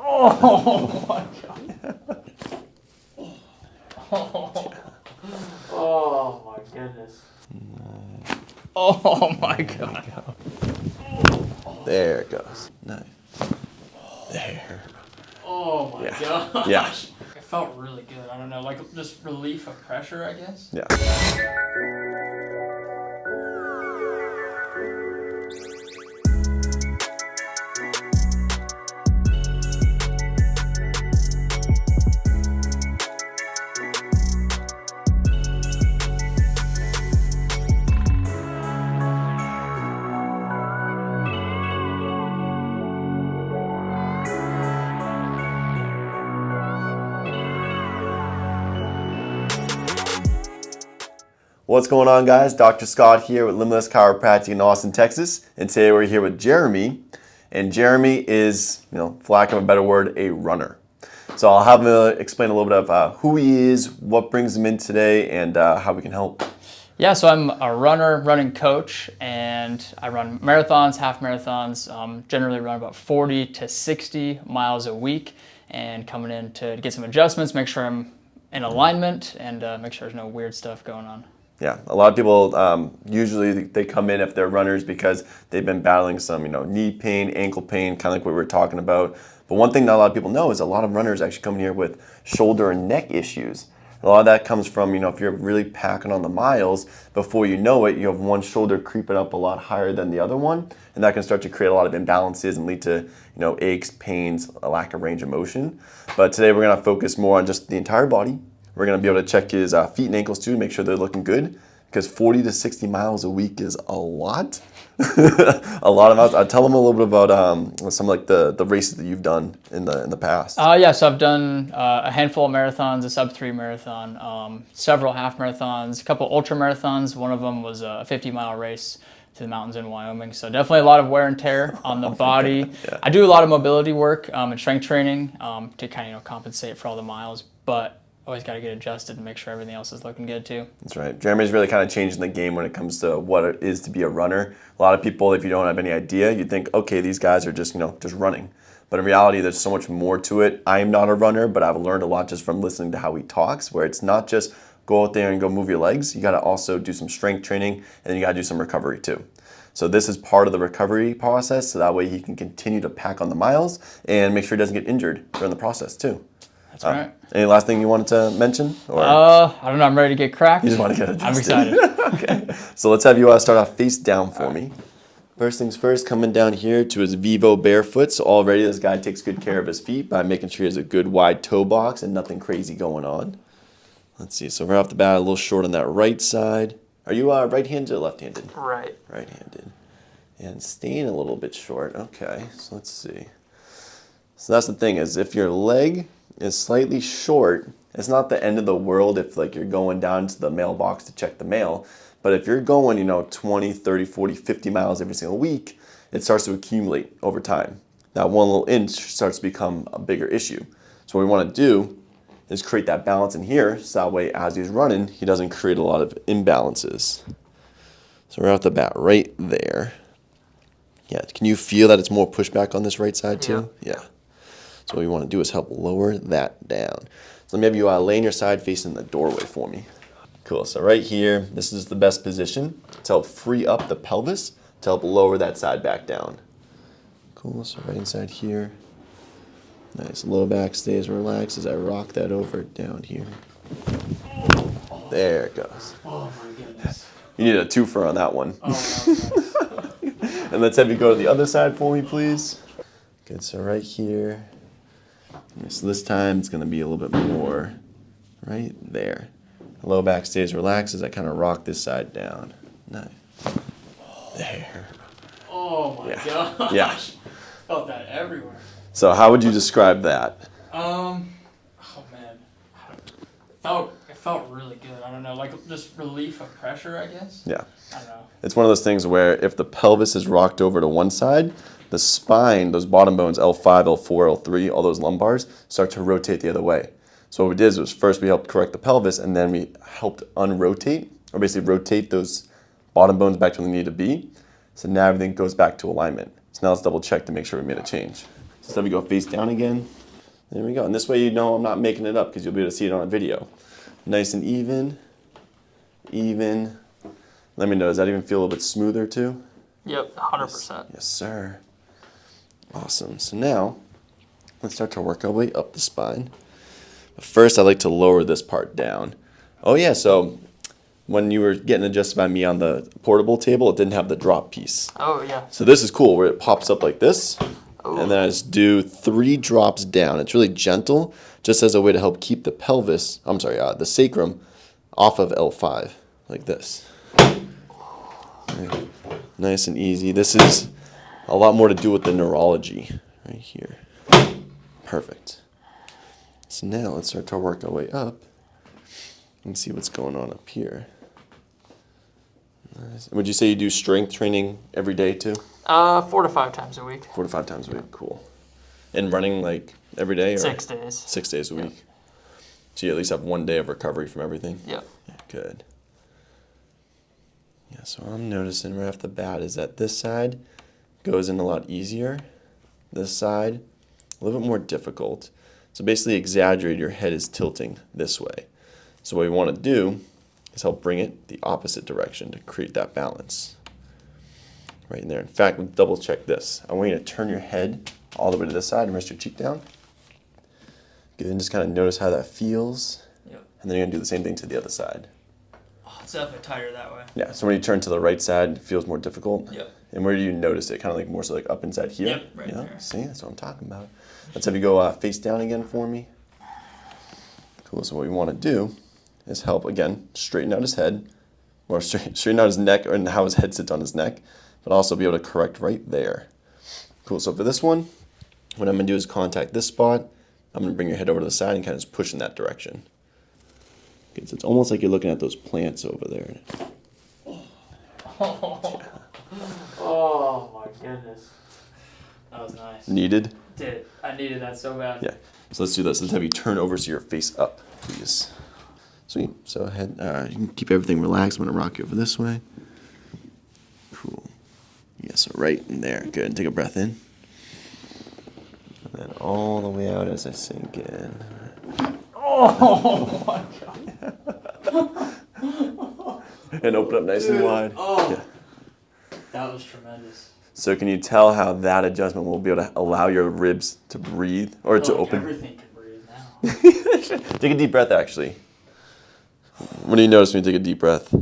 Oh my God. Oh my goodness. Oh my God. There it goes. Nice. There. Oh my gosh. Yeah. It felt really good. I don't know, like just relief of pressure, I guess. Yeah. What's going on, guys? Dr. Scott here with Limitless Chiropractic in Austin, Texas. And today we're here with Jeremy. And Jeremy is, for lack of a better word, a runner. So I'll have him explain a little bit of who he is, what brings him in today, and how we can help. Yeah, so I'm a running coach, and I run marathons, half marathons, generally run about 40 to 60 miles a week, and coming in to get some adjustments, make sure I'm in alignment, and make sure there's no weird stuff going on. Yeah, a lot of people, usually they come in if they're runners because they've been battling some, knee pain, ankle pain, kind of like what we were talking about. But one thing not a lot of people know is a lot of runners actually come in here with shoulder and neck issues. A lot of that comes from, if you're really packing on the miles, before you know it, you have one shoulder creeping up a lot higher than the other one, and that can start to create a lot of imbalances and lead to, aches, pains, a lack of range of motion. But today we're going to focus more on just the entire body. We're going to be able to check his feet and ankles too, make sure they're looking good, because 40 to 60 miles a week is a lot. A lot of miles. I'll tell him a little bit about some like the races that you've done in the past. Yeah, so I've done a handful of marathons, a sub-3 marathon, several half marathons, a couple ultra marathons. One of them was a 50-mile race to the mountains in Wyoming. So definitely a lot of wear and tear on the body. Yeah. I do a lot of mobility work and strength training to kind of compensate for all the miles, but always got to get adjusted and make sure everything else is looking good too. That's right. Jeremy's really kind of changing the game when it comes to what it is to be a runner. A lot of people, if you don't have any idea, you think, okay, these guys are just running. But in reality, there's so much more to it. I'm not a runner, but I've learned a lot just from listening to how he talks, where it's not just go out there and go move your legs. You got to also do some strength training, and then you got to do some recovery too. So this is part of the recovery process, so that way he can continue to pack on the miles and make sure he doesn't get injured during the process too. That's right. Any last thing you wanted to mention? Or? I don't know. I'm ready to get cracked. You just want to get adjusted. I'm excited. Okay. So let's have you start off face down for me. First things first, coming down here to his Vivo barefoot. So already this guy takes good care of his feet by making sure he has a good wide toe box and nothing crazy going on. Let's see. So right off the bat, a little short on that right side. Are you right-handed or left-handed? Right. Right-handed. And staying a little bit short. Okay. So let's see. So that's the thing is if your leg is slightly short, it's not the end of the world if you're going down to the mailbox to check the mail. But if you're going, 20, 30, 40, 50 miles every single week, it starts to accumulate over time. That one little inch starts to become a bigger issue. So what we want to do is create that balance in here, so that way as he's running, he doesn't create a lot of imbalances. So right off the bat, right there. Yeah, can you feel that it's more pushback on this right side too? Yeah. So what we want to do is help lower that down. So let me have you lay on your side facing the doorway for me. Cool, so right here, this is the best position to help free up the pelvis, to help lower that side back down. Cool, so right inside here. Nice, low back stays relaxed as I rock that over down here. There it goes. Oh my goodness. You need a twofer on that one. Oh, that was nice. And let's have you go to the other side for me, please. Good, so right here. So this time it's going to be a little bit more right there. The low back stays relaxed as I kind of rock this side down. Nice. There. Oh my gosh. Yeah. Felt that everywhere. So how would you describe that? Oh man. It felt really good. I don't know, like just relief of pressure, I guess. Yeah. I don't know. It's one of those things where if the pelvis is rocked over to one side, the spine, those bottom bones, L5, L4, L3, all those lumbars, start to rotate the other way. So what we did was first we helped correct the pelvis, and then we helped unrotate, or basically rotate those bottom bones back to where they need to be. So now everything goes back to alignment. So now let's double check to make sure we made a change. Just have you go face down again. There we go. And this way you know I'm not making it up because you'll be able to see it on a video. Nice and even. Even. Let me know, does that even feel a little bit smoother too? Yep, 100%. Yes, sir. Awesome. So now, let's start to work our way up the spine. But first, I like to lower this part down. Oh yeah, so when you were getting adjusted by me on the portable table, it didn't have the drop piece. Oh, yeah. So this is cool, where it pops up like this, and then I just do 3 drops down. It's really gentle, just as a way to help keep the pelvis, the sacrum, off of L5, like this. Right. Nice and easy. This is a lot more to do with the neurology right here. Perfect. So now let's start to work our way up and see what's going on up here. Nice. Would you say you do strength training every day too? 4 to 5 times a week. 4 to 5 times a week, cool. And running like every day? Or 6 days. 6 days a week. So you at least have 1 day of recovery from everything? Yep. Yeah, good. Yeah, so what I'm noticing right off the bat is that this side goes in a lot easier. This side, a little bit more difficult. So basically exaggerate your head is tilting this way. So what we want to do is help bring it the opposite direction to create that balance. Right in there. In fact, we'll double check this. I want you to turn your head all the way to this side and rest your cheek down. Good, and just kind of notice how that feels. Yep. And then you're going to do the same thing to the other side. Oh, it's definitely tighter that way. Yeah, so when you turn to the right side, it feels more difficult. Yep. And where do you notice it? Kind of like more so like up inside here? Yep, right there. See, that's what I'm talking about. Let's have you go face down again for me. Cool, so what we want to do is help, again, straighten out his head, or straighten out his neck, and how his head sits on his neck, but also be able to correct right there. Cool, so for this one, what I'm going to do is contact this spot. I'm going to bring your head over to the side and kind of just push in that direction. Okay, so it's almost like you're looking at those plants over there. Oh my goodness. That was nice. Needed? Did. I needed that so bad. Yeah. So let's do this. Let's have you turn over so you're face up, please. Sweet. So ahead. You can keep everything relaxed. I'm going to rock you over this way. Cool. Yeah, so right in there. Good. Take a breath in. And then all the way out as I sink in. Oh my god. And open up nice and wide. Oh. Yeah. That was tremendous. So can you tell how that adjustment will be able to allow your ribs to breathe or to open? Everything can breathe now. Take a deep breath, actually. What do you notice when you take a deep breath?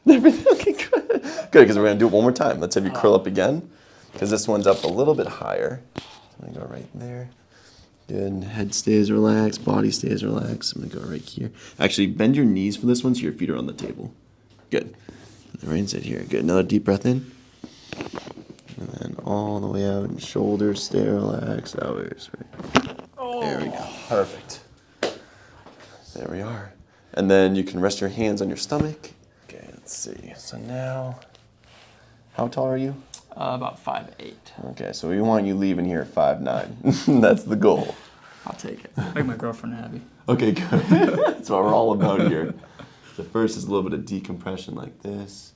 Everything. Okay, good. Good, because we're going to do it one more time. Let's have you curl up again, because this one's up a little bit higher. So I'm going to go right there. Good. Head stays relaxed. Body stays relaxed. I'm going to go right here. Actually, bend your knees for this one so your feet are on the table. Good. Right inside here. Good. Another deep breath in. And then all the way out. And shoulders stay relaxed. Outwards. Right. Oh. There we go. Perfect. There we are. And then you can rest your hands on your stomach. Okay, let's see. So now, how tall are you? About 5'8". Okay, so we want you leaving here at 5'9". That's the goal. I'll take it. Make my girlfriend happy. Okay, good. That's what we're all about here. So first is a little bit of decompression like this.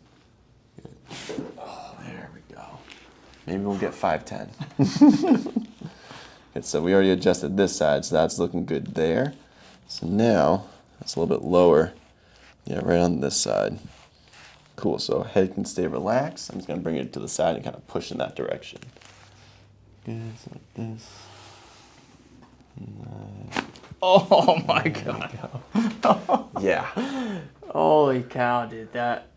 Good. Oh, there we go. Maybe we'll get 5'10". Good, so we already adjusted this side, so that's looking good there. So now, that's a little bit lower. Yeah, right on this side. Cool, so head can stay relaxed. I'm just gonna bring it to the side and kind of push in that direction. Good, so like this. Oh my god. Yeah. Holy cow, dude. That.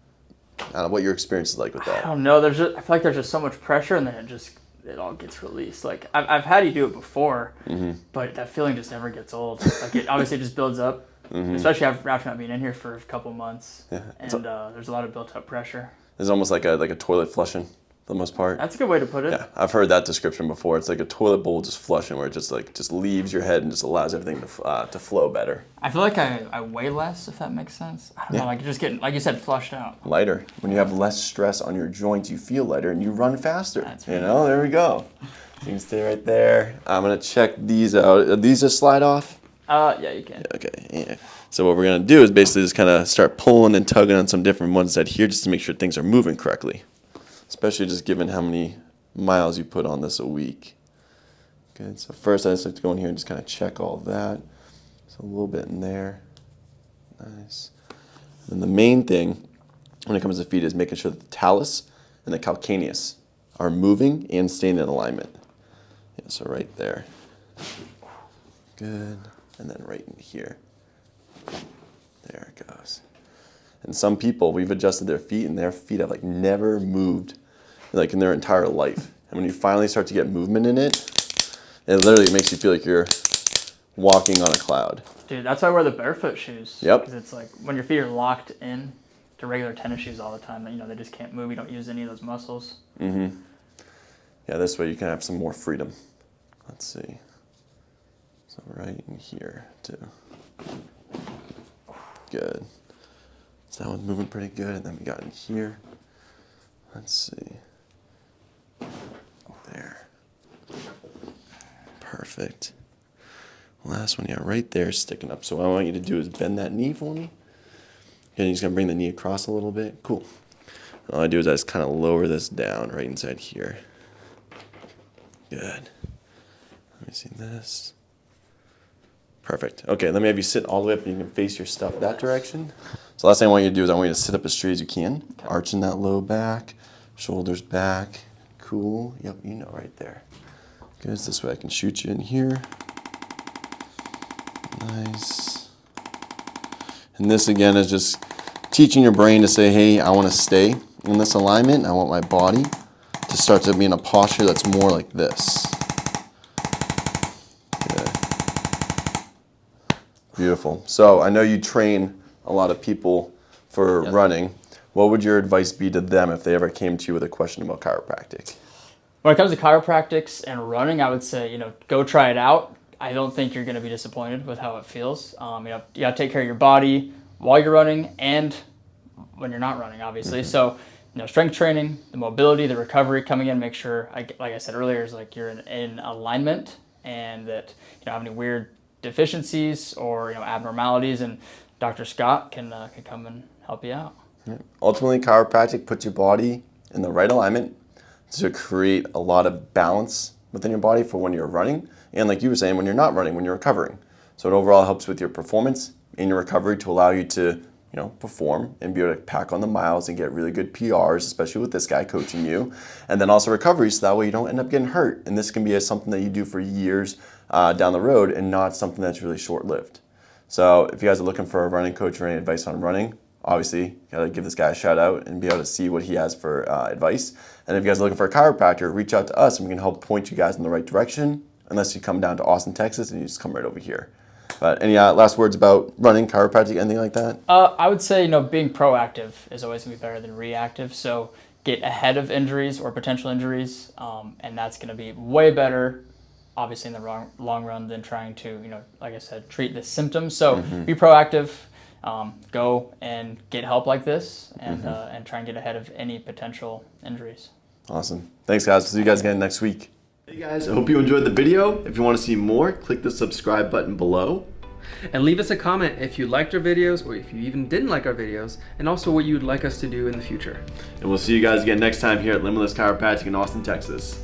I don't know what your experience is like with I that. don't know. I feel like there's just so much pressure, and then it all gets released. Like I've had you do it before, but that feeling just never gets old. Like it obviously just builds up, especially after not being in here for a couple months. Yeah. And there's a lot of built up pressure. It's almost like a toilet flushing for the most part. That's a good way to put it. Yeah, I've heard that description before. It's like a toilet bowl just flushing, where it just leaves your head and just allows everything to flow better. I feel like I weigh less, if that makes sense. I don't know, like you're just getting, like you said, flushed out. Lighter. When you have less stress on your joints, you feel lighter and you run faster. That's right. You know, there we go. You can stay right there. I'm gonna check these out. Are these a slide off? Yeah, you can. Okay. Yeah. So what we're gonna do is basically just kind of start pulling and tugging on some different ones that here, just to make sure things are moving correctly. Especially just given how many miles you put on this a week. Good. So first I just like to go in here and just kind of check all that. So a little bit in there. Nice. And the main thing when it comes to feet is making sure that the talus and the calcaneus are moving and staying in alignment. Yeah, so right there. Good. And then right in here. There it goes. And some people, we've adjusted their feet and their feet have like never moved like in their entire life. And when you finally start to get movement in it, it literally makes you feel like you're walking on a cloud. Dude, that's why I wear the barefoot shoes. Yep. Because it's like when your feet are locked in to regular tennis shoes all the time, you know, they just can't move. You don't use any of those muscles. Mm-hmm. Yeah, this way you can have some more freedom. Let's see. So right in here too. Good. So that one's moving pretty good. And then we got in here. Let's see. There. Perfect. Last one, yeah, right there sticking up. So what I want you to do is bend that knee for me. And you're just gonna bring the knee across a little bit. Cool. And all I do is I just kind of lower this down right inside here. Good. Let me see this. Perfect. Okay, let me have you sit all the way up and you can face your stuff that direction. So last thing I want you to do is I want you to sit up as straight as you can. Okay. Arching that low back, shoulders back. Cool. Yep, you know right there. Good. So this way I can shoot you in here. Nice. And this again is just teaching your brain to say, hey, I want to stay in this alignment. I want my body to start to be in a posture that's more like this. Good. Beautiful. So I know you train a lot of people for running. What would your advice be to them if they ever came to you with a question about chiropractic? When it comes to chiropractics and running, I would say, you know, go try it out. I don't think you're going to be disappointed with how it feels. You know, you got to take care of your body while you're running and when you're not running, obviously. Mm-hmm. So, you know, strength training, the mobility, the recovery, coming in, make sure, like I said earlier, is like you're in alignment and that you don't have any weird deficiencies or, you know, abnormalities. And Dr. Scott can come and help you out. Yeah. Ultimately, chiropractic puts your body in the right alignment to create a lot of balance within your body for when you're running. And like you were saying, when you're not running, when you're recovering. So it overall helps with your performance in your recovery to allow you to, you know, perform and be able to pack on the miles and get really good PRs, especially with this guy coaching you. And then also recovery, so that way you don't end up getting hurt. And this can be something that you do for years down the road and not something that's really short-lived. So if you guys are looking for a running coach or any advice on running, obviously, you gotta give this guy a shout out and be able to see what he has for advice. And if you guys are looking for a chiropractor, reach out to us and we can help point you guys in the right direction, unless you come down to Austin, Texas, and you just come right over here. But any last words about running, chiropractic, anything like that? I would say, you know, being proactive is always going to be better than reactive. So get ahead of injuries or potential injuries, and that's going to be way better, obviously, in the long run than trying to, you know, like I said, treat the symptoms. So be proactive, go and get help like this, and try and get ahead of any potential injuries. Awesome. Thanks, guys. We'll see you guys again next week. Hey guys, I hope you enjoyed the video. If you want to see more, click the subscribe button below. And leave us a comment if you liked our videos or if you even didn't like our videos, and also what you would like us to do in the future. And we'll see you guys again next time here at Limitless Chiropractic in Austin, Texas.